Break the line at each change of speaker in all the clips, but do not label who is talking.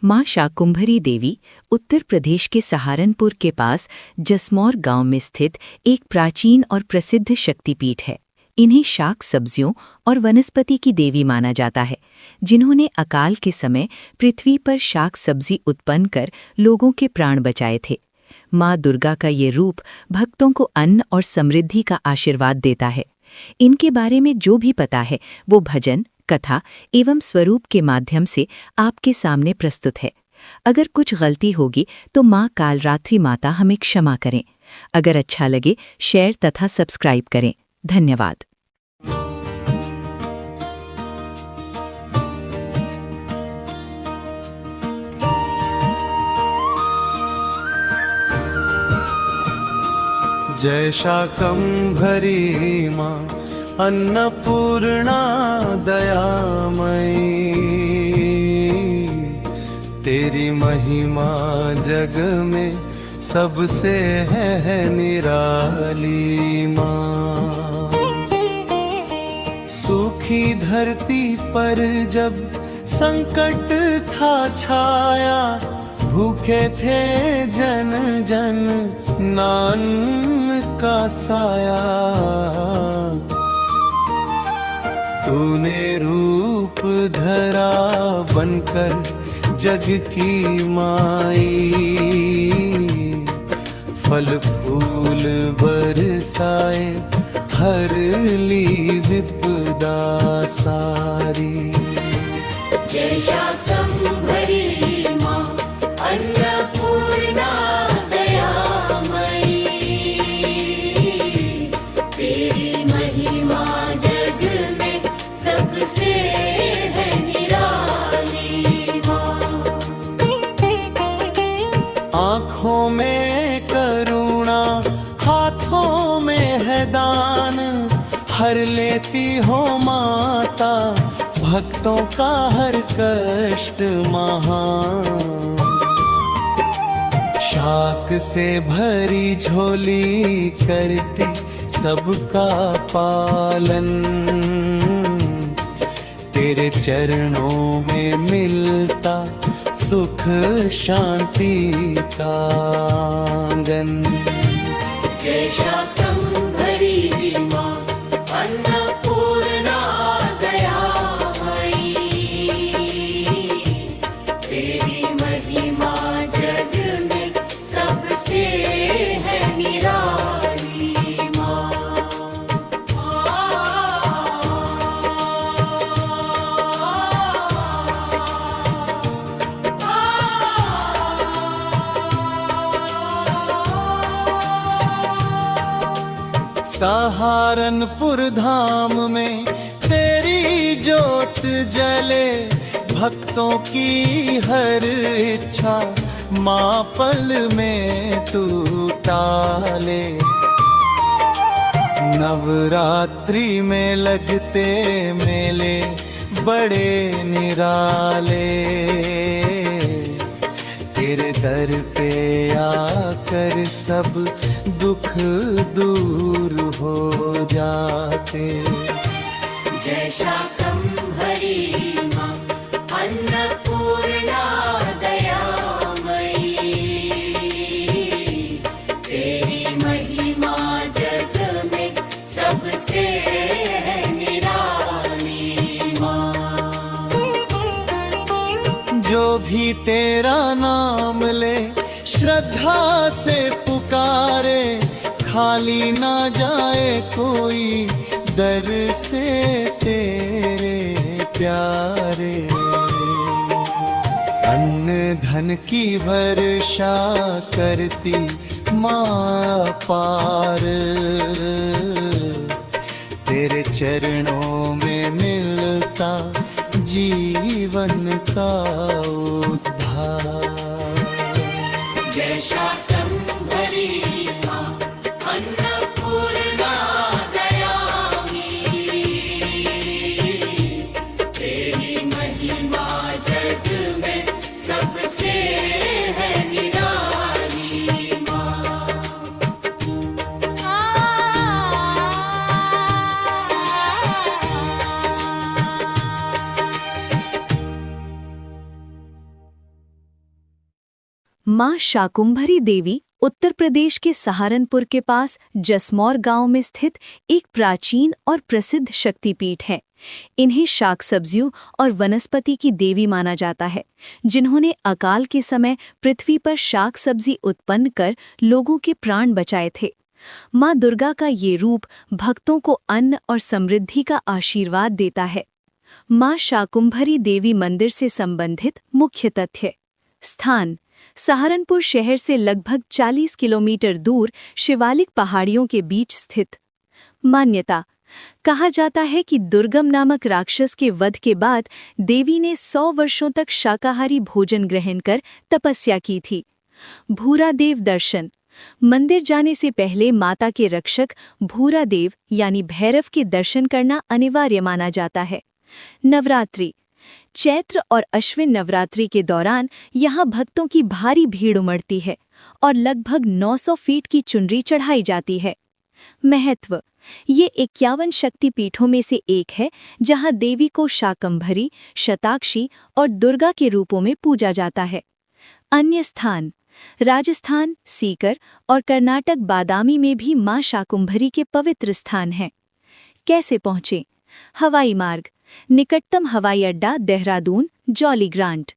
माँ शाकुंभरी देवी उत्तर प्रदेश के सहारनपुर के पास जसमौर गांव में स्थित एक प्राचीन और प्रसिद्ध शक्तिपीठ है। इन्हें शाक सब्जियों और वनस्पति की देवी माना जाता है, जिन्होंने अकाल के समय पृथ्वी पर शाक सब्जी उत्पन्न कर लोगों के प्राण बचाए थे। माँ दुर्गा का ये रूप भक्तों को अन्न और समृद्धि का आशीर्वाद देता है। इनके बारे में जो भी पता है वो भजन, कथा एवं स्वरूप के माध्यम से आपके सामने प्रस्तुत है। अगर कुछ गलती होगी तो माँ कालरात्रि माता हमें क्षमा करें। अगर अच्छा लगे शेयर तथा सब्सक्राइब करें। धन्यवाद।
जय शाकंभरी माँ अन्नपूर्णा दयामयी, तेरी महिमा जग में सबसे है निराली माँ। सूखी धरती पर जब संकट था छाया, भूखे थे जन जन नान का साया, तूने रूप धरा बनकर जग की माई, फल फूल बरसाए हर ली विपदा सारी।
जय शाकंभरी माँ अन्नपूर्णा दयामयी, तेरी महिमा जग में सबसे है निराली माँ।
आँखों में करुणा, हाथों में है दान, हर लेती हो माता भक्तों का हर कष्ट महान। शाक से भरी झोली करती सबका पालन, तेरे चरणों में मिलता सुख शांति का आंगन।
जय शाकंभरी माँ अन्नपूर्णा दयामयी, तेरी महिमा जग में सबसे है निराली माँ।
सहारनपुर धाम में तेरी जोत जले, भक्तों की हर इच्छा माँ पल में तू टाले। नवरात्रि में लगते मेले बड़े निराले, तेरे दर पे आकर सब दुख दूर हो जाते।
जय शाकंभरी माँ अन्नपूर्णा दयामयी, तेरी महिमा जग में सबसे है निराली माँ।
जो भी तेरा नाम ले श्रद्धा से पुकारे, खाली ना जाए कोई दर से तेरे प्यारे। अन्न धन की वर्षा करती माँ पार, तेरे चरणों में मिलता जीवन का उद्धार।
जय शाकंभरी माँ अन्नपूर्णा दयामयी, तेरी महिमा जग में सबसे है निराली माँ।
माँ शाकुंभरी देवी उत्तर प्रदेश के सहारनपुर के पास जसमौर गांव में स्थित एक प्राचीन और प्रसिद्ध शक्तिपीठ है। इन्हें शाक सब्जियों और वनस्पति की देवी माना जाता है, जिन्होंने अकाल के समय पृथ्वी पर शाक सब्जी उत्पन्न कर लोगों के प्राण बचाए थे। माँ दुर्गा का ये रूप भक्तों को अन्न और समृद्धि का आशीर्वाद देता है। माँ शाकुंभरी देवी मंदिर से संबंधित मुख्य तथ्य। स्थान: सहारनपुर शहर से लगभग 40 किलोमीटर दूर शिवालिक पहाड़ियों के बीच स्थित। मान्यता: कहा जाता है कि दुर्गम नामक राक्षस के वध के बाद देवी ने 100 वर्षों तक शाकाहारी भोजन ग्रहण कर तपस्या की थी। भूरा देव दर्शन: मंदिर जाने से पहले माता के रक्षक भूरा देव यानी भैरव के दर्शन करना अनिवार्य माना जाता है। नवरात्रि: चैत्र और अश्विन नवरात्रि के दौरान यहाँ भक्तों की भारी भीड़ उमड़ती है और लगभग 900 फीट की चुनरी चढ़ाई जाती है। महत्व: ये 51 शक्तिपीठों में से एक है जहाँ देवी को शाकंभरी, शताक्षी और दुर्गा के रूपों में पूजा जाता है। अन्य स्थान: राजस्थान, सीकर और कर्नाटक बादामी में भी माँ शाकुंभरी के पवित्र स्थान हैं। कैसे पहुँचें? हवाई मार्ग: निकटतम हवाई अड्डा देहरादून, जॉली ग्रांट।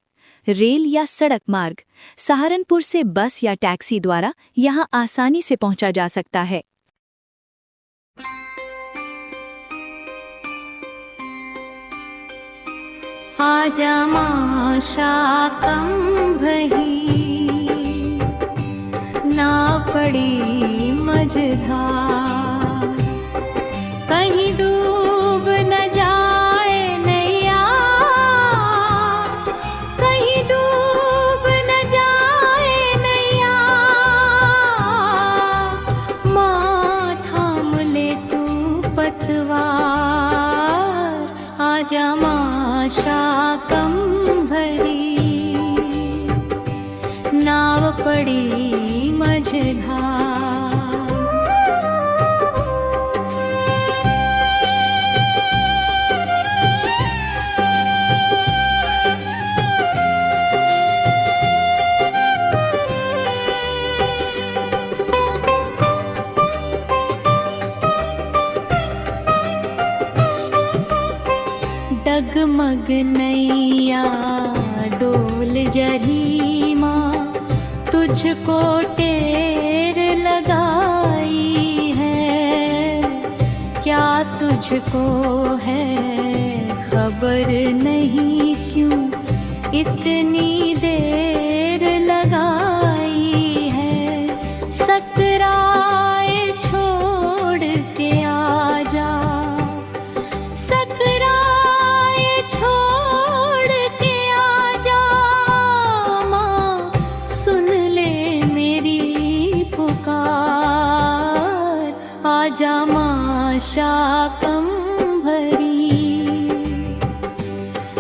रेल या सड़क मार्ग: सहारनपुर से बस या टैक्सी द्वारा यहां आसानी से पहुंचा जा सकता है।
आजा माँ शाकंभरी, ना पड़ी मझधार, कहीं डूब न जाए नैया, कहीं डूब न जाए नैया, माँ थाम ले तू पतवार, आजा माँ शाकंभरी, नाव पड़ी मझधार। डगमग नैया डोल जरी माँ, तुझको टेर लगाई है, क्या तुझको है खबर नहीं क्यों इतनी देर लगाई है, सकराए छोड़ के आजा, सकराए छोड़ के आजा, माँ सुन ले मेरी पुकार, आजा माँ शाकंभरी,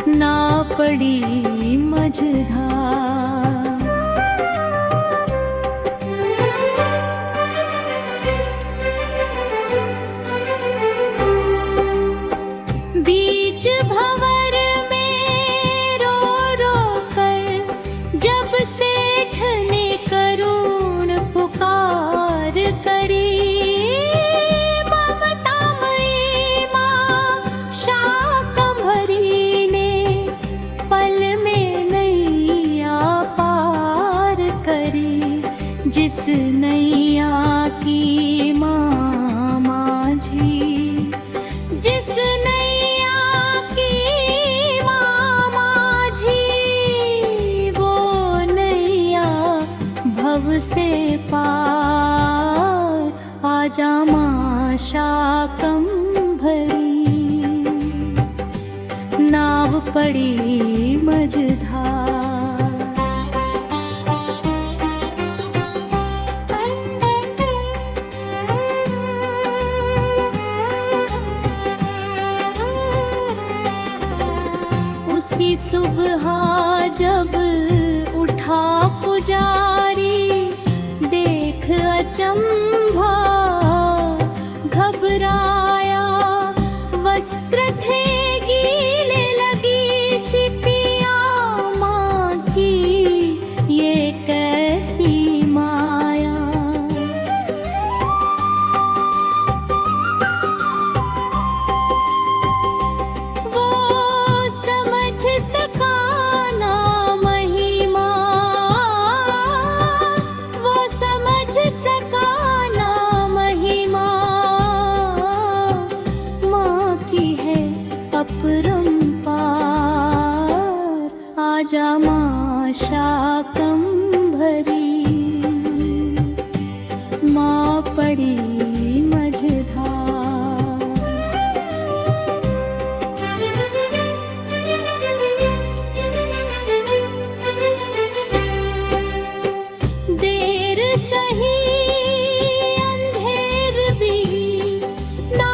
ना पड़ी मझधार। बीच भंवर में रो रो कर जब सेठ ने करुण पुकार करी, ममतामयी माँ शाकंभरी ने पल में नैया पार करी, जिस नैया की माँ माझी, जिस नैया की माँ माझी, वो नैया भव से पार, आजा माँ शाकंभरी, नाव पड़ी मझधार। उसी सुबह जब उठा पुजारी, देख अचंभा घबराया, वस्त्र थे गीले लगी सी पिया माँ शाकंभरी, माँ पड़ी मझधार। देर सही अंधेर भी ना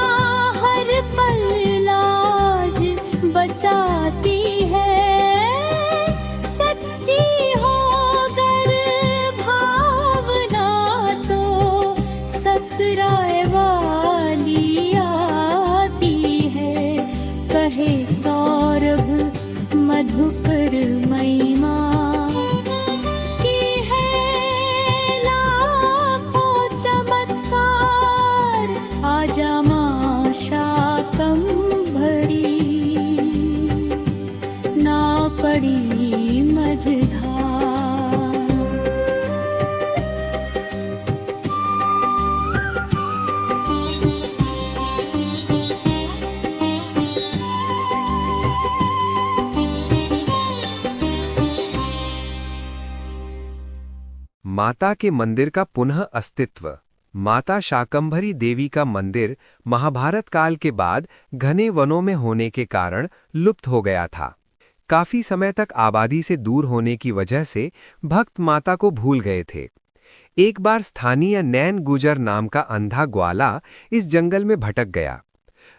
हर पल लाज बचाती है। सच्ची होकर भावना तो सतराए वाली आती है। कहे सौरभ मधुकर महिमा की है लाखों चमत्कार। आजा माँ शाकंभरी, ना पड़ी मझधार।
माता के मंदिर का पुनः अस्तित्व। माता शाकंभरी देवी का मंदिर महाभारत काल के बाद घने वनों में होने के कारण लुप्त हो गया था। काफी समय तक आबादी से दूर होने की वजह से भक्त माता को भूल गए थे। एक बार स्थानीय नैन गुजर नाम का अंधा ग्वाला इस जंगल में भटक गया।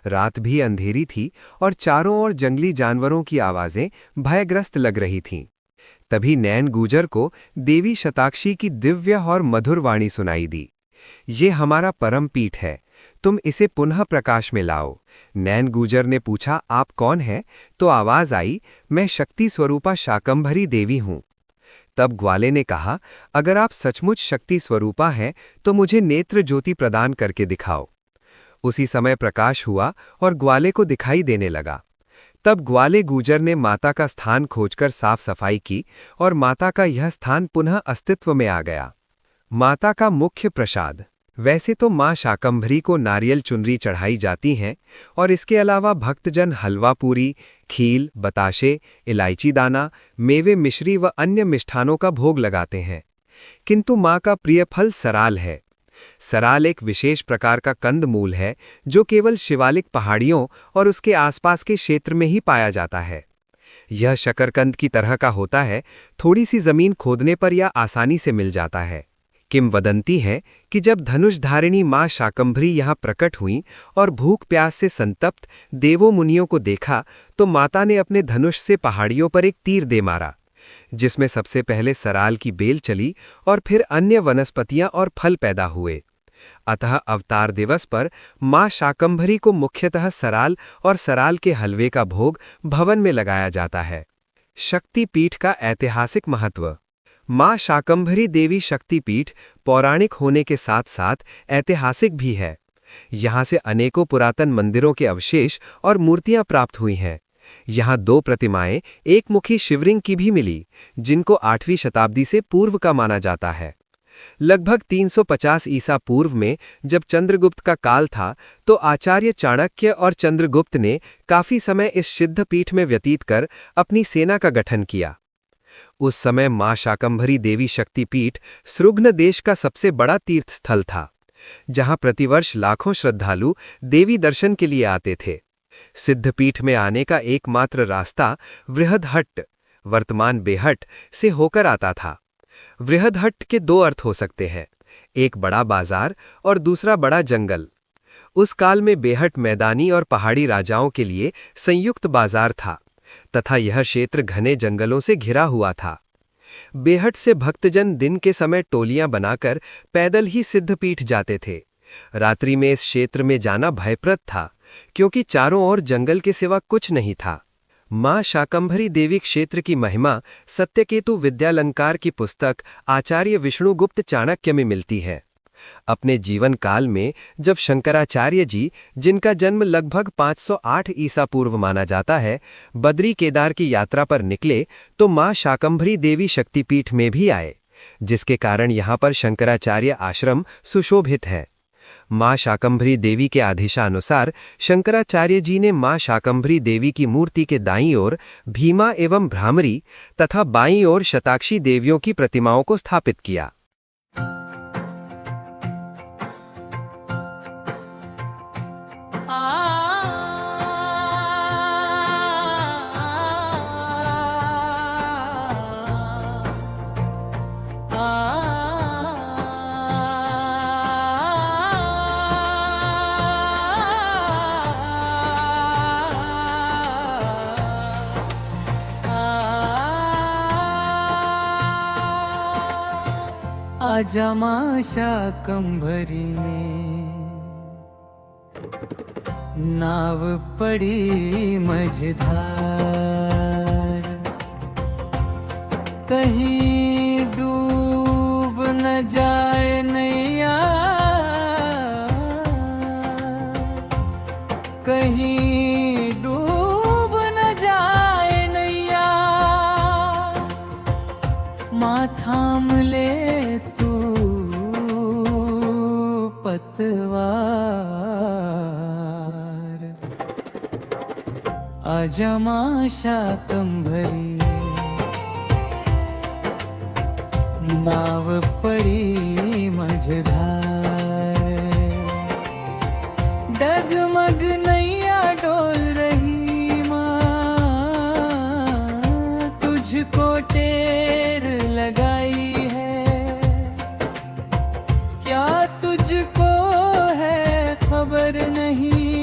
रात भी अंधेरी थी और चारों ओर जंगली जानवरों की आवाजें भयग्रस्त लग रही थीं। तभी नैन गुजर को देवी शताक्षी की दिव्य और मधुर वाणी सुनाई दी। ये हमारा परम पीठ है, तुम इसे पुनः प्रकाश में लाओ। नैन गुजर ने पूछा, आप कौन हैं? तो आवाज आई, मैं शक्ति स्वरूपा शाकंभरी देवी हूं। तब ग्वाले ने कहा, अगर आप सचमुच शक्ति स्वरूपा हैं तो मुझे नेत्र ज्योति प्रदान करके दिखाओ। उसी समय प्रकाश हुआ और ग्वाले को दिखाई देने लगा। तब ग्वाले गुजर ने माता का स्थान खोजकर साफ सफाई की और माता का यह स्थान पुनः अस्तित्व में आ गया। माता का मुख्य प्रसाद। वैसे तो मां शाकंभरी को नारियल चुनरी चढ़ाई जाती हैं और इसके अलावा भक्तजन हलवा पूरी, खील, बताशे, इलायची दाना, मेवे मिश्री व अन्य मिष्ठानों का भोग लगाते हैं। किंतु मां का प्रिय फल सराल है। सराल एक विशेष प्रकार का कंदमूल है जो केवल शिवालिक पहाड़ियों और उसके आसपास के क्षेत्र में ही पाया जाता है। यह शकरकंद की तरह का होता है, थोड़ी सी जमीन खोदने पर यह आसानी से मिल जाता है। किंवदंती है कि जब धनुषधारिणी मां शाकंभरी यहाँ प्रकट हुईं और भूख प्यास से संतप्त देवों मुनियों को देखा तो माता ने अपने धनुष से पहाड़ियों पर एक तीर दे मारा, जिसमें सबसे पहले सराल की बेल चली और फिर अन्य वनस्पतियां और फल पैदा हुए। अतः अवतार दिवस पर मां शाकंभरी को मुख्यतः सराल और सराल के हलवे का भोग भवन में लगाया जाता है। शक्तिपीठ का ऐतिहासिक महत्व। मां शाकंभरी देवी शक्तिपीठ पौराणिक होने के साथ साथ ऐतिहासिक भी है। यहाँ से अनेकों पुरातन मंदिरों के अवशेष और मूर्तियां प्राप्त हुई हैं। यहाँ 2 प्रतिमाएं एक मुखी शिवलिंग की भी मिली, जिनको 8वीं शताब्दी से पूर्व का माना जाता है। लगभग 350 ईसा पूर्व में जब चंद्रगुप्त का काल था तो आचार्य चाणक्य और चंद्रगुप्त ने काफी समय इस सिद्धपीठ में व्यतीत कर अपनी सेना का गठन किया। उस समय मां शाकंभरी देवी शक्तिपीठ सृग्न देश का सबसे बड़ा तीर्थ स्थल था, जहां प्रतिवर्ष लाखों श्रद्धालु देवी दर्शन के लिए आते थे। सिद्धपीठ में आने का एकमात्र रास्ता वृहदहट्ट, वर्तमान बेहट, से होकर आता था। वृहदहट्ट के 2 अर्थ हो सकते हैं, एक बड़ा बाजार और दूसरा बड़ा जंगल। उस काल में बेहट मैदानी और पहाड़ी राजाओं के लिए संयुक्त बाजार था तथा यह क्षेत्र घने जंगलों से घिरा हुआ था। बेहट से भक्तजन दिन के समय टोलियां बनाकर पैदल ही सिद्धपीठ जाते थे। रात्रि में इस क्षेत्र में जाना भयप्रद था, क्योंकि चारों ओर जंगल के सिवा कुछ नहीं था। मां शाकंभरी देवी क्षेत्र की महिमा सत्यकेतु विद्यालंकार की पुस्तक आचार्य विष्णुगुप्त चाणक्य में मिलती है। अपने जीवन काल में जब शंकराचार्य जी, जिनका जन्म लगभग 508 ईसा पूर्व माना जाता है, बद्री केदार की यात्रा पर निकले तो मां शाकंभरी देवी शक्तिपीठ में भी आए, जिसके कारण यहाँ पर शंकराचार्य आश्रम सुशोभित है। मां शाकंभरी देवी के आदेशानुसार शंकराचार्य जी ने मां शाकंभरी देवी की मूर्ति के दाईं ओर भीमा एवं भ्रामरी तथा बाईं ओर शताक्षी देवियों की प्रतिमाओं को स्थापित किया।
आजा मां शाकंभरी ने नाव पड़ी मझधार, कहीं डूब न जाए नैया, कहीं डूब न जाए नैया, माँ थाम ले तू पतवार। आजा मां शाकंभरी नाव पड़ी मझधार, डगमग नैया डोल रही माँ, तुझको टेर लगाई है, क्या तुझको है खबर नहीं,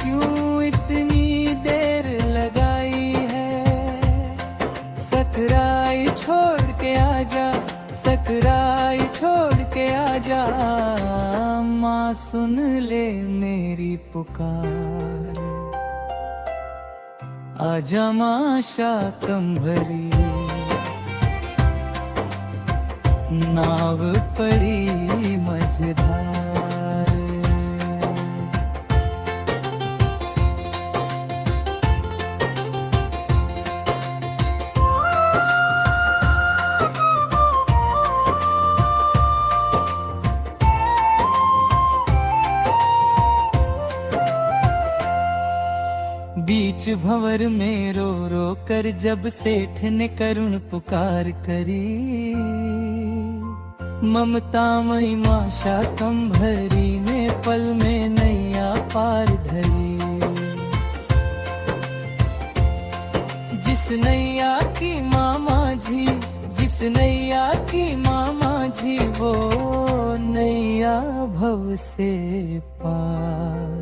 क्यों इतनी देर लगाई है। सकराई छोड़ के आजा, सकराई छोड़ के आजा, माँ सुन ले मेरी पुकार। आजा मां शाकंभरी नाव पड़ी मझधार। बीच भंवर में रो रो कर जब सेठ ने करुण पुकार करी, ममतामयी मां शाकंभरी ने पल में नैया पार धरी। जिस नैया की माँ माझी, जिस नैया की माँ माझी, वो नैया भव से पार।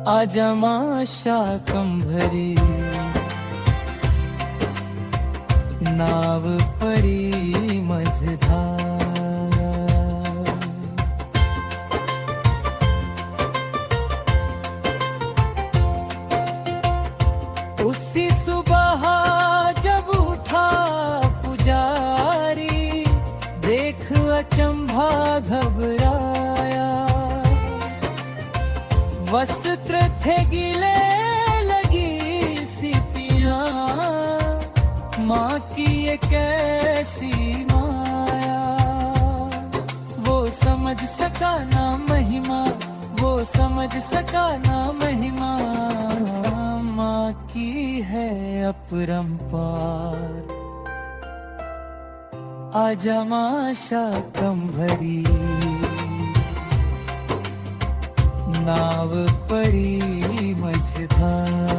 आजा मां शाकंभरी नाव पड़ी मझधार। उसी सुबह जब उठा पुजारी, देख अचंभा घबराया, वस्त्र थे गिले लगी सीतियाँ, माँ की ये कैसी माया। वो समझ सका ना महिमा, वो समझ सका ना महिमा, माँ की है अपरंपार। आजा मां शाकंभरी नाव पड़ी मझधार।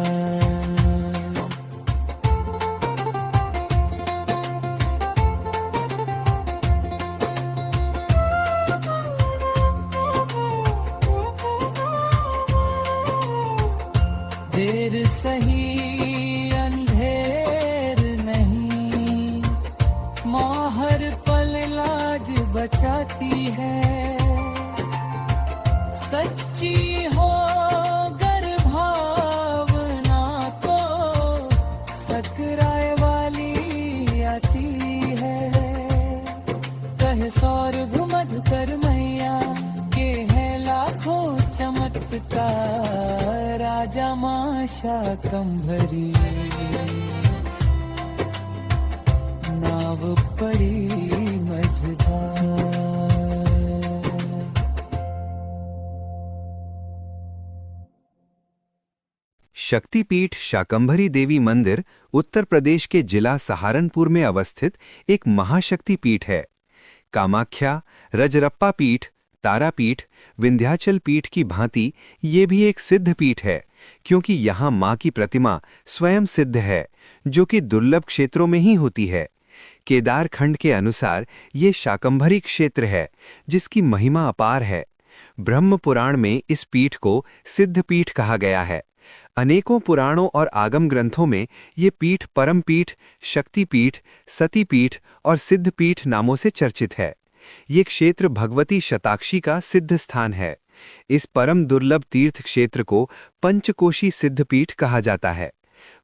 देर सही अंधेर नहीं, माँ हर पल लाज बचाती है। सच्ची हो गर भावना को सकराए वाली आती है। कहे सौरभ मधुकर मैया के है लाखों चमत्कार। आजा मां शाकंभरी नाव पड़ी मझधार।
शक्तिपीठ शाकंभरी देवी मंदिर उत्तर प्रदेश के जिला सहारनपुर में अवस्थित एक महाशक्ति पीठ है। कामाख्या, रजरप्पा पीठ, तारापीठ, विंध्याचल पीठ की भांति ये भी एक सिद्ध पीठ है, क्योंकि यहाँ मां की प्रतिमा स्वयं सिद्ध है, जो कि दुर्लभ क्षेत्रों में ही होती है। केदार खंड के अनुसार ये शाकंभरी क्षेत्र है, जिसकी महिमा अपार है। ब्रह्म पुराण में इस पीठ को सिद्ध पीठ कहा गया है। अनेकों पुराणों और आगम ग्रंथों में ये पीठ परम पीठ, शक्तिपीठ, सतीपीठ और सिद्धपीठ नामों से चर्चित है। ये क्षेत्र भगवती शताक्षी का सिद्ध स्थान है। इस परम दुर्लभ तीर्थ क्षेत्र को पंचकोशी सिद्धपीठ कहा जाता है।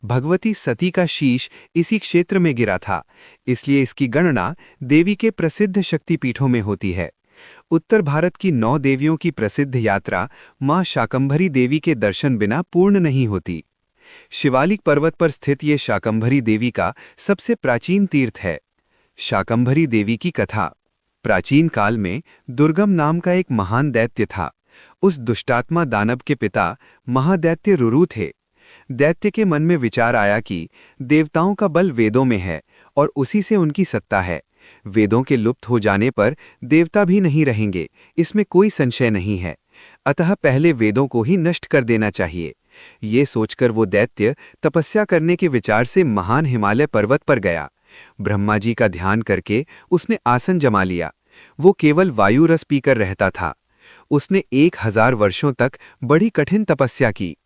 भगवती सती का शीश इसी क्षेत्र में गिरा था, इसलिए इसकी गणना देवी के प्रसिद्ध शक्तिपीठों में होती है। उत्तर भारत की 9 देवियों की प्रसिद्ध यात्रा मां शाकंभरी देवी के दर्शन बिना पूर्ण नहीं होती। शिवालिक पर्वत पर स्थित ये शाकंभरी देवी का सबसे प्राचीन तीर्थ है। शाकंभरी देवी की कथा। प्राचीन काल में दुर्गम नाम का एक महान दैत्य था। उस दुष्टात्मा दानव के पिता महादैत्य रुरु थे। दैत्य के मन में विचार आया कि देवताओं का बल वेदों में है और उसी से उनकी सत्ता है। वेदों के लुप्त हो जाने पर देवता भी नहीं रहेंगे, इसमें कोई संशय नहीं है। अतः पहले वेदों को ही नष्ट कर देना चाहिए। ये सोचकर वो दैत्य तपस्या करने के विचार से महान हिमालय पर्वत पर गया। ब्रह्मा जी का ध्यान करके उसने आसन जमा लिया। वो केवल वायु रस पीकर रहता था। उसने 1000 वर्षों तक बड़ी कठिन तपस्या की।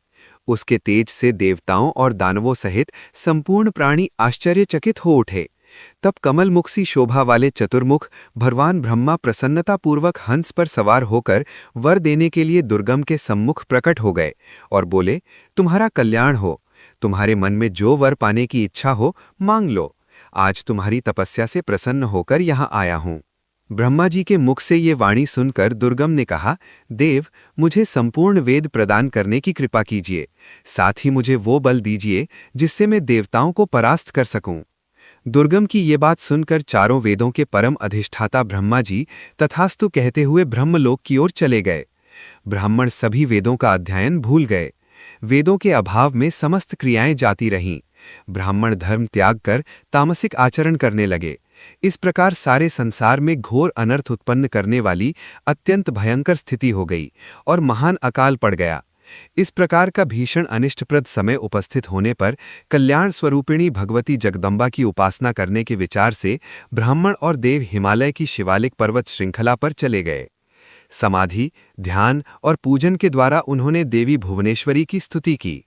उसके तेज से देवताओं और दानवों सहित संपूर्ण प्राणी आश्चर्यचकित हो उठे। तब कमल मुख सी शोभा वाले चतुर्मुख भगवान ब्रह्मा प्रसन्नतापूर्वक हंस पर सवार होकर वर देने के लिए दुर्गम के सम्मुख प्रकट हो गए और बोले, तुम्हारा कल्याण हो। तुम्हारे मन में जो वर पाने की इच्छा हो मांग लो। आज तुम्हारी तपस्या से प्रसन्न होकर यहाँ आया हूँ। ब्रह्मा जी के मुख से ये वाणी सुनकर दुर्गम ने कहा, देव, मुझे संपूर्ण वेद प्रदान करने की कृपा कीजिए। साथ ही मुझे वो बल दीजिए जिससे मैं देवताओं को परास्त कर सकूं। दुर्गम की ये बात सुनकर चारों वेदों के परम अधिष्ठाता ब्रह्मा जी तथास्तु कहते हुए ब्रह्मलोक की ओर चले गए। ब्राह्मण सभी वेदों का अध्ययन भूल गए। वेदों के अभाव में समस्त क्रियाएं जाती रहीं। ब्राह्मण धर्म त्याग कर तामसिक आचरण करने लगे। इस प्रकार सारे संसार में घोर अनर्थ उत्पन्न करने वाली अत्यंत भयंकर स्थिति हो गई और महान अकाल पड़ गया। इस प्रकार का भीषण अनिष्टप्रद समय उपस्थित होने पर कल्याण स्वरूपिणी भगवती जगदम्बा की उपासना करने के विचार से ब्राह्मण और देव हिमालय की शिवालिक पर्वत श्रृंखला पर चले गए। समाधि, ध्यान और पूजन के द्वारा उन्होंने देवी भुवनेश्वरी की स्तुति की।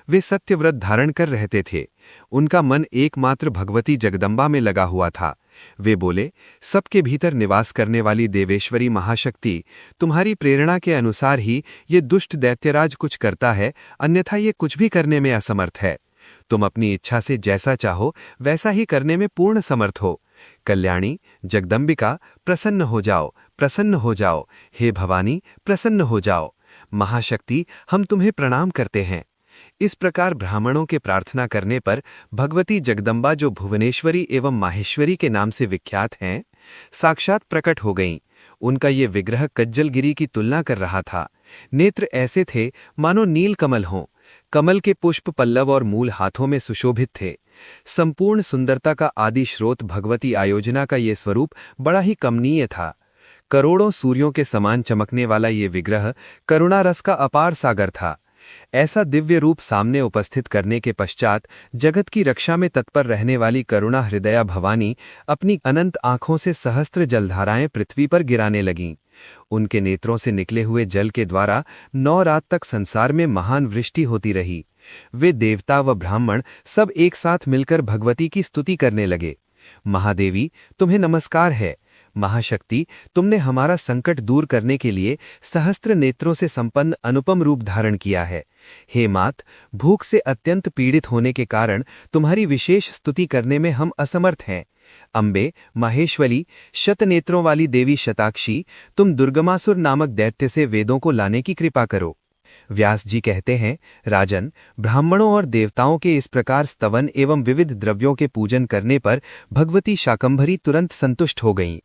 वे सत्यव्रत धारण कर रहते थे। उनका मन एकमात्र भगवती जगदम्बा में लगा हुआ था। वे बोले, सबके भीतर निवास करने वाली देवेश्वरी महाशक्ति, तुम्हारी प्रेरणा के अनुसार ही ये दुष्ट दैत्यराज कुछ करता है, अन्यथा ये कुछ भी करने में असमर्थ है। तुम अपनी इच्छा से जैसा चाहो वैसा ही करने में पूर्ण समर्थ हो। कल्याणी, जगदम्बिका, प्रसन्न हो जाओ, प्रसन्न हो जाओ। हे भवानी, प्रसन्न हो जाओ। महाशक्ति, हम तुम्हें प्रणाम करते हैं। इस प्रकार ब्राह्मणों के प्रार्थना करने पर भगवती जगदम्बा, जो भुवनेश्वरी एवं माहेश्वरी के नाम से विख्यात हैं, साक्षात प्रकट हो गईं। उनका ये विग्रह कज्जलगिरी की तुलना कर रहा था। नेत्र ऐसे थे मानो नील कमल हों। कमल के पुष्प पल्लव और मूल हाथों में सुशोभित थे। संपूर्ण सुंदरता का आदि स्रोत भगवती आयोजना का ये स्वरूप बड़ा ही कमनीय था। करोड़ों सूर्यों के समान चमकने वाला ये विग्रह करुणा रस का अपार सागर था। ऐसा दिव्य रूप सामने उपस्थित करने के पश्चात जगत की रक्षा में तत्पर रहने वाली करुणा हृदया भवानी अपनी अनंत आंखों से सहस्त्र जलधाराएं पृथ्वी पर गिराने लगीं। उनके नेत्रों से निकले हुए जल के द्वारा 9 रात तक संसार में महान वृष्टि होती रही। वे देवता व ब्राह्मण सब एक साथ मिलकर भगवती की स्तुति करने लगे। महादेवी, तुम्हें नमस्कार है। महाशक्ति, तुमने हमारा संकट दूर करने के लिए सहस्त्र नेत्रों से संपन्न अनुपम रूप धारण किया है। हे मात, भूख से अत्यंत पीड़ित होने के कारण तुम्हारी विशेष स्तुति करने में हम असमर्थ हैं। अम्बे, माहेश्वरी, शतनेत्रों वाली देवी शताक्षी, तुम दुर्गमासुर नामक दैत्य से वेदों को लाने की कृपा करो। व्यास जी कहते हैं, राजन, ब्राह्मणों और देवताओं के इस प्रकार स्तवन एवं विविध द्रव्यों के पूजन करने पर भगवती शाकंभरी तुरंत संतुष्ट हो गईं।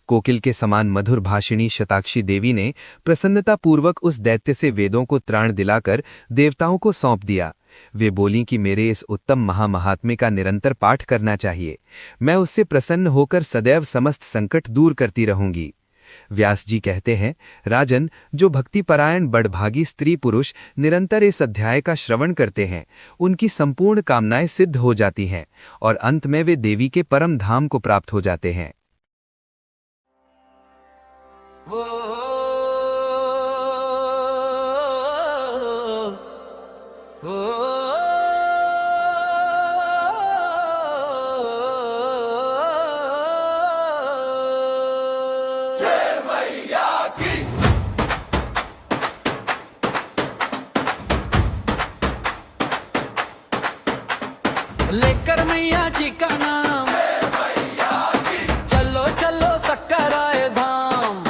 कोकिल के समान मधुर भाषिणी शताक्षी देवी ने प्रसन्नतापूर्वक उस दैत्य से वेदों को त्राण दिलाकर देवताओं को सौंप दिया। वे बोलीं कि मेरे इस उत्तम महामहात्म्य का निरंतर पाठ करना चाहिए। मैं उससे प्रसन्न होकर सदैव समस्त संकट दूर करती रहूंगी। व्यास जी कहते हैं, राजन, जो भक्तिपरायण बड़भागी स्त्री पुरुष निरंतर इस अध्याय का श्रवण करते हैं, उनकी संपूर्ण कामनाएं सिद्ध हो जाती हैं और अंत में वे देवी के परम धाम को प्राप्त हो जाते हैं।
लेकर मैया जी का नाम, चलो चलो सक्कराय धाम।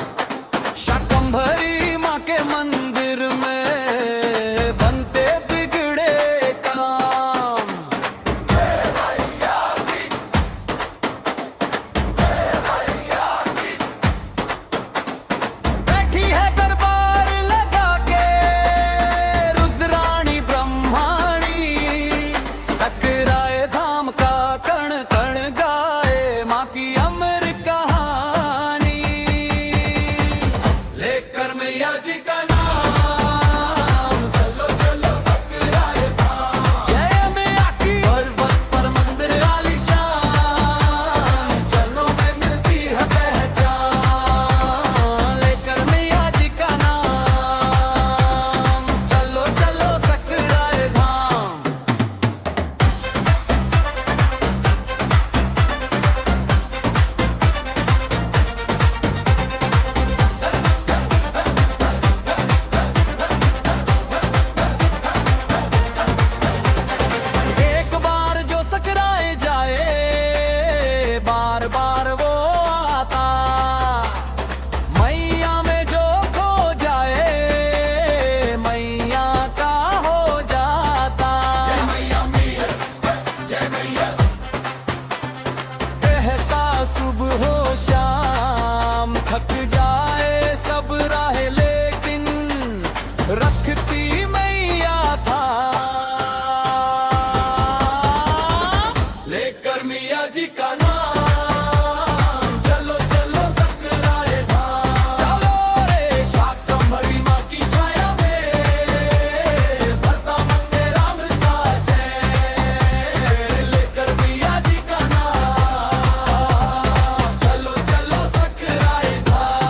शाकंभरी माँ के मंदिर में बनते बिगड़े काम। बैठी है दरबार लगा के रुद्राणी ब्रह्माणी, सक्कराय धाम का कण कण गाए माँ की अमर कहानी। लेकर मैया जी का नाम, चलो चलो सक्कराय धाम। जय मैया की, पर्वत पर मंदिर आलीशान, चरणों में मिलती है पहचान। लेकर मैया जी का नाम, चलो चलो सक्कराय धाम। एक बार जो सकराए जाए, बार बार वो आता। मैया में जो खो जाए, मैया का हो जाता। जय मैया मैया, जय मैया। कहता सुबह हो शाम, थक जाए सब राह लेकिन रखती मैया था। लेकर मैया जी का नाम, चलो चलो सक्कराय धाम। चलो रे शाकंभरी माँ की छाया में, भरता मन में राम साजे। लेकर मैया जी का नाम, चलो चलो सक्कराय धाम।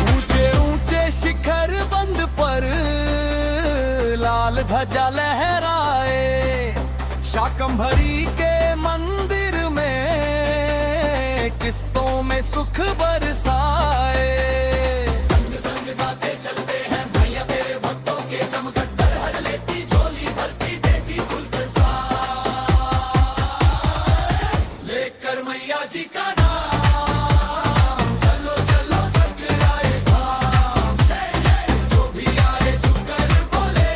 ऊंचे ऊंचे शिखर बंद पर लाल ध्वजा लहराए। शाकंभरी के मंदिर में किस्तों में सुख बरसाए। संग संग गाते चलते हैं मैया तेरे भक्तों के, चमकद्दर हर लेती झोली भरती देती कुल प्रसाद। लेकर मैया जी का नाम, चलो चलो सक्कराय धाम। जो भी आए झुककर बोले,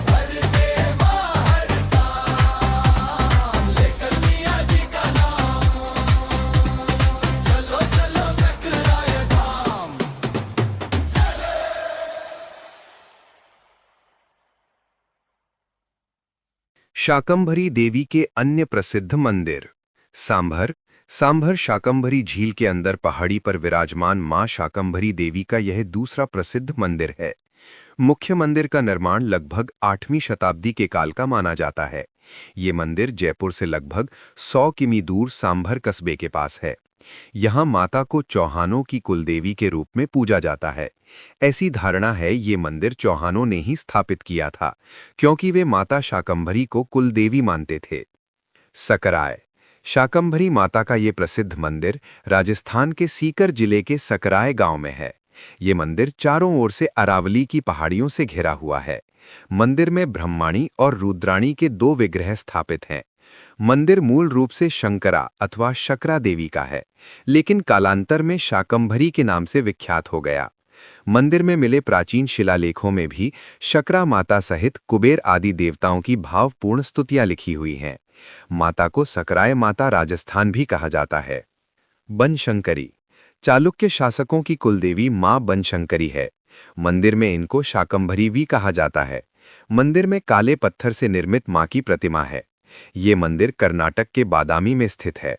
भर दे बाहर काम। लेकर मैया जी का नाम, चलो चलो सक्कराय धाम।
शाकंभरी देवी के अन्य प्रसिद्ध मंदिर। सांभर। सांभर शाकंभरी झील के अंदर पहाड़ी पर विराजमान मां शाकंभरी देवी का यह दूसरा प्रसिद्ध मंदिर है। मुख्य मंदिर का निर्माण लगभग 8वीं शताब्दी के काल का माना जाता है। ये मंदिर जयपुर से लगभग 100 किमी दूर सांभर कस्बे के पास है। यहाँ माता को चौहानों की कुलदेवी के रूप में पूजा जाता है। ऐसी धारणा है ये मंदिर चौहानों ने ही स्थापित किया था, क्योंकि वे माता शाकंभरी को कुलदेवी मानते थे। सकराय। शाकंभरी माता का ये प्रसिद्ध मंदिर राजस्थान के सीकर जिले के सकराय गांव में है। ये मंदिर चारों ओर से अरावली की पहाड़ियों से घिरा हुआ है। मंदिर में ब्रह्माणी और रुद्राणी के 2 विग्रह स्थापित हैं। मंदिर मूल रूप से शंकरा अथवा शकरा देवी का है, लेकिन कालांतर में शाकंभरी के नाम से विख्यात हो गया। मंदिर में मिले प्राचीन शिलालेखों में भी शकरा माता सहित कुबेर आदि देवताओं की भावपूर्ण स्तुतियां लिखी हुई हैं। माता को सकराय माता राजस्थान भी कहा जाता है। बनशंकरी चालुक्य शासकों की कुलदेवी मां बनशंकरी है। मंदिर में इनको शाकंभरी भी कहा जाता है। मंदिर में काले पत्थर से निर्मित मां की प्रतिमा है। ये मंदिर कर्नाटक के बादामी में स्थित है।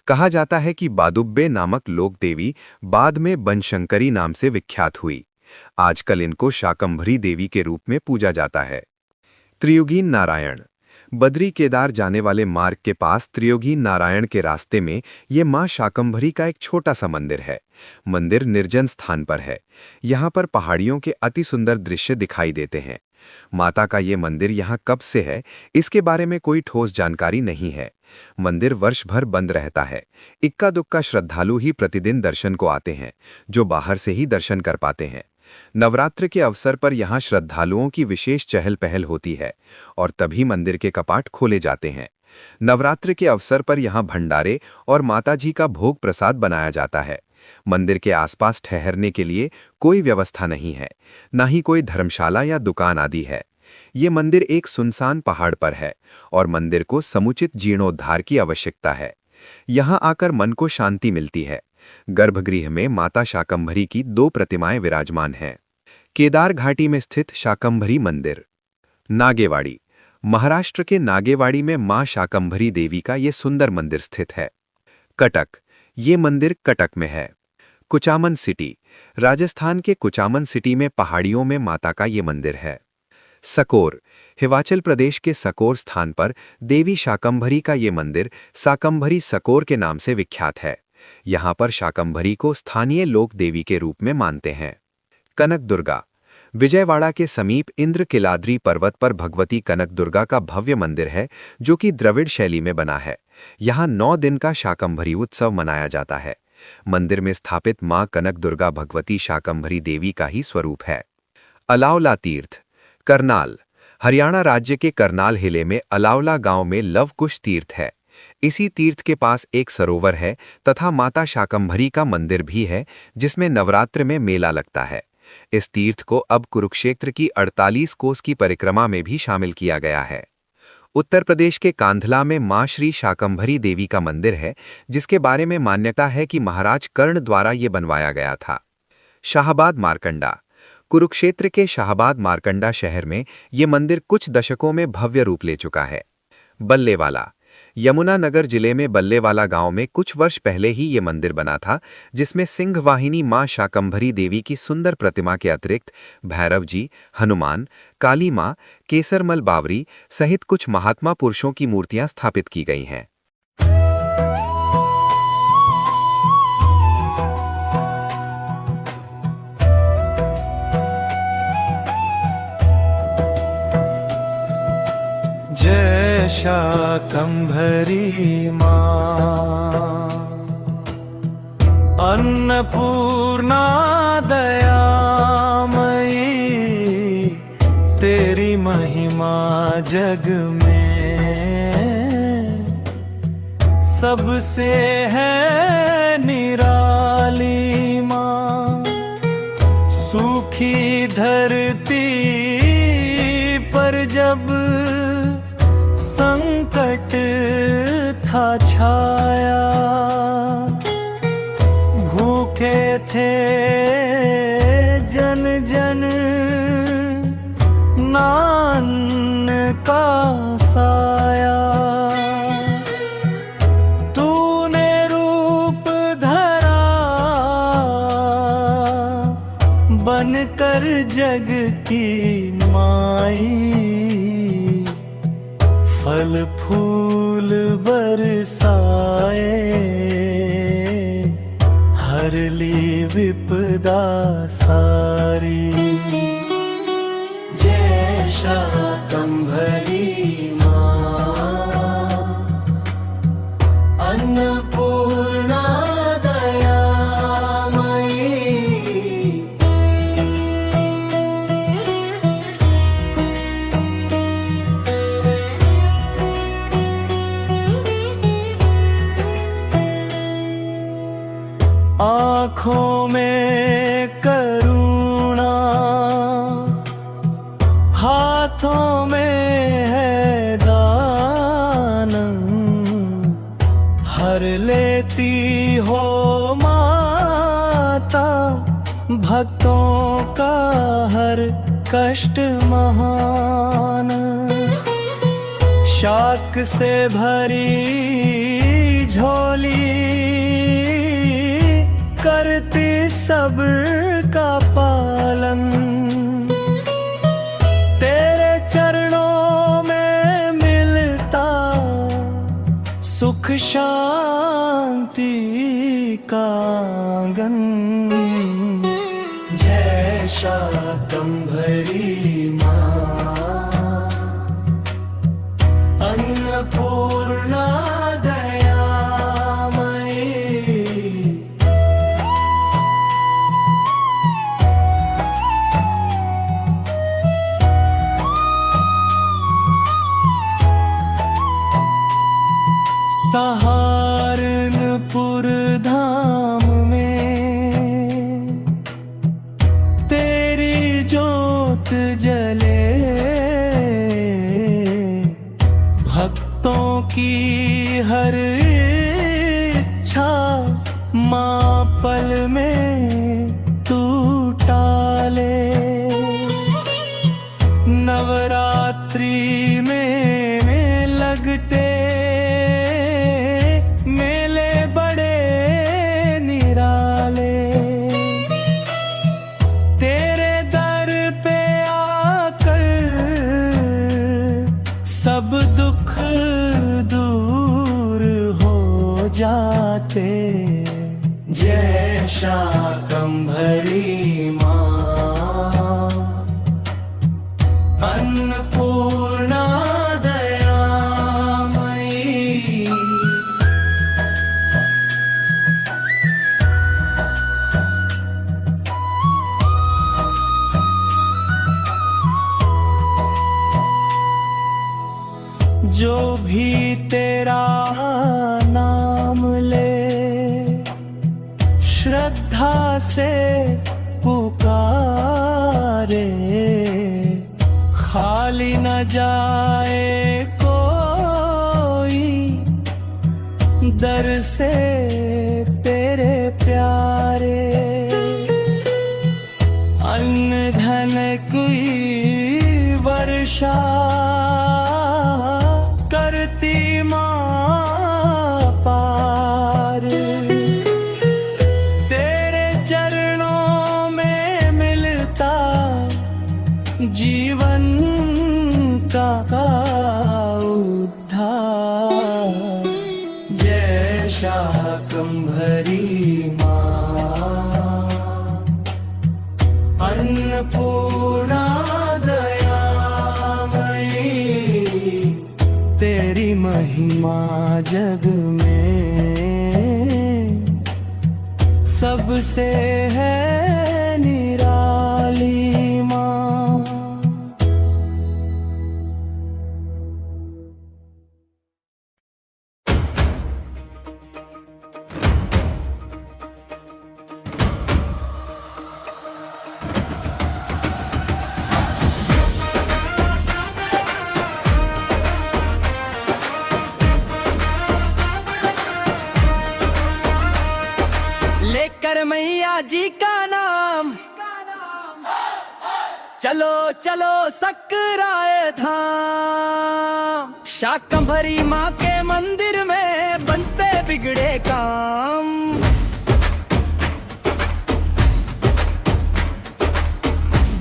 कहा जाता है कि बादुब्बे नामक लोक देवी बाद में बनशंकरी नाम से विख्यात हुई। आजकल इनको शाकंभरी देवी के रूप में पूजा जाता है। त्रियुगीन नारायण बद्री केदार जाने वाले मार्ग के पास त्रियुगीन नारायण के रास्ते में ये मां शाकंभरी का एक छोटा सा मंदिर है। मंदिर निर्जन स्थान पर है। यहाँ पर पहाड़ियों के अति सुंदर दृश्य दिखाई देते हैं। माता का ये मंदिर यहाँ कब से है, इसके बारे में कोई ठोस जानकारी नहीं है। मंदिर वर्ष भर बंद रहता है। इक्का दुक्का श्रद्धालु ही प्रतिदिन दर्शन को आते हैं, जो बाहर से ही दर्शन कर पाते हैं। नवरात्र के अवसर पर यहाँ श्रद्धालुओं की विशेष चहल पहल होती है और तभी मंदिर के कपाट खोले जाते हैं। नवरात्र के अवसर पर यहाँ भंडारे और माताजी का भोग प्रसाद बनाया जाता है। मंदिर के आसपास ठहरने के लिए कोई व्यवस्था नहीं है, न ही कोई धर्मशाला या दुकान आदि है। ये मंदिर एक सुनसान पहाड़ पर है और मंदिर को समुचित जीर्णोद्धार की आवश्यकता है। यहाँ आकर मन को शांति मिलती है। गर्भगृह में माता शाकंभरी की 2 प्रतिमाएं विराजमान हैं। केदार घाटी में स्थित शाकंभरी मंदिर। नागेवाड़ी महाराष्ट्र के नागेवाड़ी में मां शाकंभरी देवी का ये सुंदर मंदिर स्थित है। कटक ये मंदिर कटक में है। कुचामन सिटी राजस्थान के कुचामन सिटी में पहाड़ियों में माता का ये मंदिर है। सकोर हिमाचल प्रदेश के सकोर स्थान पर देवी शाकंभरी का ये मंदिर शाकंभरी सकोर के नाम से विख्यात है। यहाँ पर शाकंभरी को स्थानीय लोक देवी के रूप में मानते हैं। कनक दुर्गा विजयवाड़ा के समीप इंद्र किलाद्री पर्वत पर भगवती कनक दुर्गा का भव्य मंदिर है, जो कि द्रविड़ शैली में बना है। यहाँ 9 दिन का शाकंभरी उत्सव मनाया जाता है। मंदिर में स्थापित मां कनक दुर्गा भगवती शाकंभरी देवी का ही स्वरूप है। अलावला तीर्थ करनाल हरियाणा राज्य के करनाल जिले में अलावला गांव में लवकुश तीर्थ है। इसी तीर्थ के पास एक सरोवर है तथा माता शाकंभरी का मंदिर भी है, जिसमें नवरात्र में मेला लगता है। इस तीर्थ को अब कुरुक्षेत्र की 48 कोस की परिक्रमा में भी शामिल किया गया है। उत्तर प्रदेश के कांधला में मां श्री शाकंभरी देवी का मंदिर है, जिसके बारे में मान्यता है कि महाराज कर्ण द्वारा ये बनवाया गया था। शाहबाद मारकंडा कुरुक्षेत्र के शाहबाद मारकंडा शहर में ये मंदिर कुछ दशकों में भव्य रूप ले चुका है। बल्लेवाला यमुनानगर जिले में बल्लेवाला गांव में कुछ वर्ष पहले ही ये मंदिर बना था, जिसमें सिंह वाहिनी मां शाकंभरी देवी की सुंदर प्रतिमा के अतिरिक्त भैरव जी, हनुमान, काली मां, केसरमल बावरी सहित कुछ महात्मा पुरुषों की मूर्तियां स्थापित की गई हैं।
जय शाकंभरी मां, अन्नपूर्णा दयामयी, तेरी महिमा जग में सबसे है निराली मां। सूखी धरती पर जब संकट था छाया, भूखे थे जन जन नान का साया। तूने रूप धरा बनकर जग की माई, फल फूल बरसाए, हर ली विपदा सारी। जय शाकंभरी मां, अन्नपूर्णा दयामयी। आँखों में करूं
हर लेती हो माता भक्तों का हर कष्ट महान। शाक से भरी झोली करती सब्र का पालन। तेरे चरणों में मिलता सुख शांति का आंगन। जय शाकंभरी माँ अन्नपूर्णा दयामयी। सहारनपुर धाम में तेरी जोत जले। भक्तों की हर इच्छा माँ पल में तू टाले। नवरात्रि में लगते मेले बड़े निराले। तेरे दर पे आकर सब दुख दूर हो जाते। जय शाकंभरी माँ अन्नपूर्णा दयामयी। जो भी तेरा नाम ले श्रद्धा से पुकारे। खाली न जाए कोई दर से तेरे प्यारे। अन्न धन की वर्षा करती माँ पार। तेरे चरणों में मिलता जीवन का उद्धार। जय शाकंभरी माँ अन्नपूर्णा दयामयी। तेरी महिमा जग में सबसे है निराली माँ। लेकर मैया जी का नाम चलो चलो सकराए धाम। शाकंभरी माँ के मंदिर में बनते बिगड़े काम।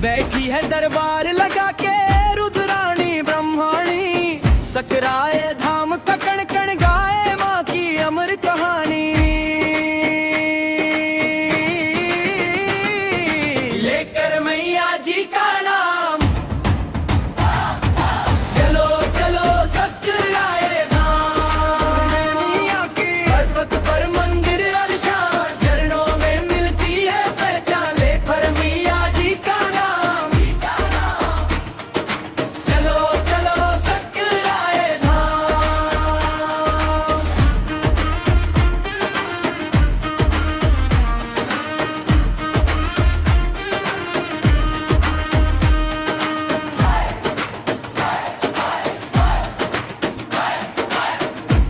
बैठी है दरबार लगा के रुद्राणी ब्रह्माणी। सकराए धाम का कण कण गाए माँ की अमर कहानी। लेकर मैया जी का नाम चलो चलो सकराए धाम। मैया की पर्वत पर मंदिर अरशान चरणों में मिलती है पहचान। लेकर मैया जी का नाम चलो चलो सकराए धाम।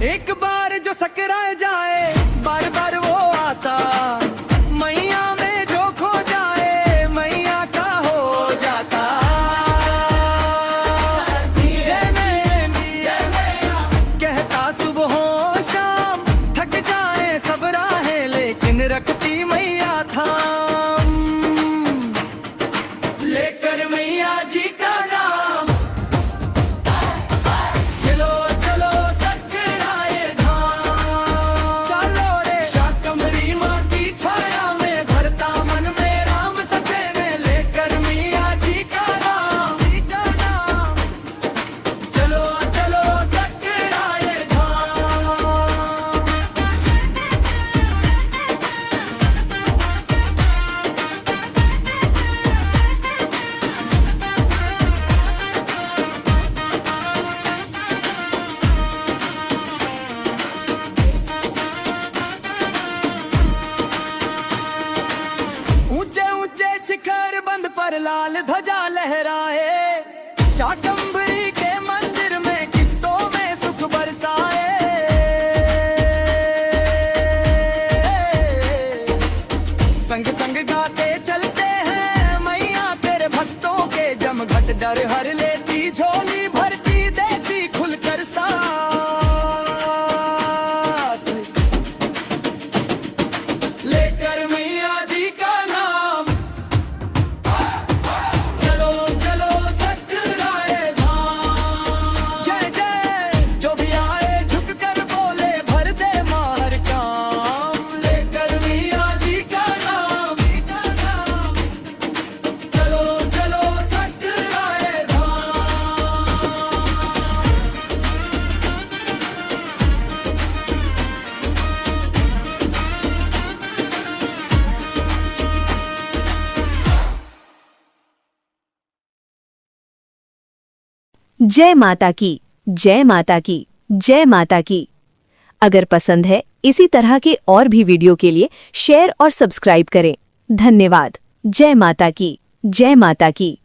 एक बार जो सकराए जाए, बार बार वो आता। मैया में जो खो जाए, मैया का हो जाता। जय मैया कहता सुबह हो शाम, थक जाए सब राहें लेकिन रखती मैया थाम। लेकर मैया जी का नाम, चलो चलो सकराए धाम। चलो रे शाकंभरी माँ की छाया में, भरता मन में राम सचे में। लेकर मैया जी का नाम, चलो चलो सकराए धाम। ऊंचे ऊंचे शिखर बंद पर लाल ध्वजा लहराए, शाकंभरी के मंदिर में किस्तों में सुख बरसाए। संग संग गाते चलते हैं मैया तेरे भक्तों के, जमघट डर हर लेती, झोली भरती देती खुलकर साथ। लेकर मैया जी का नाम, चलो चलो सकराए धाम। जय जय जो भी आए झुक कर बोले, भर दे मार काम। लेकर मैया जी का नाम, चलो चलो सकराए धाम।
जय माता की, जय माता की, जय माता की। अगर पसंद है इसी तरह के और भी वीडियो के लिए शेयर और सब्सक्राइब करें। धन्यवाद। जय माता की, जय माता की।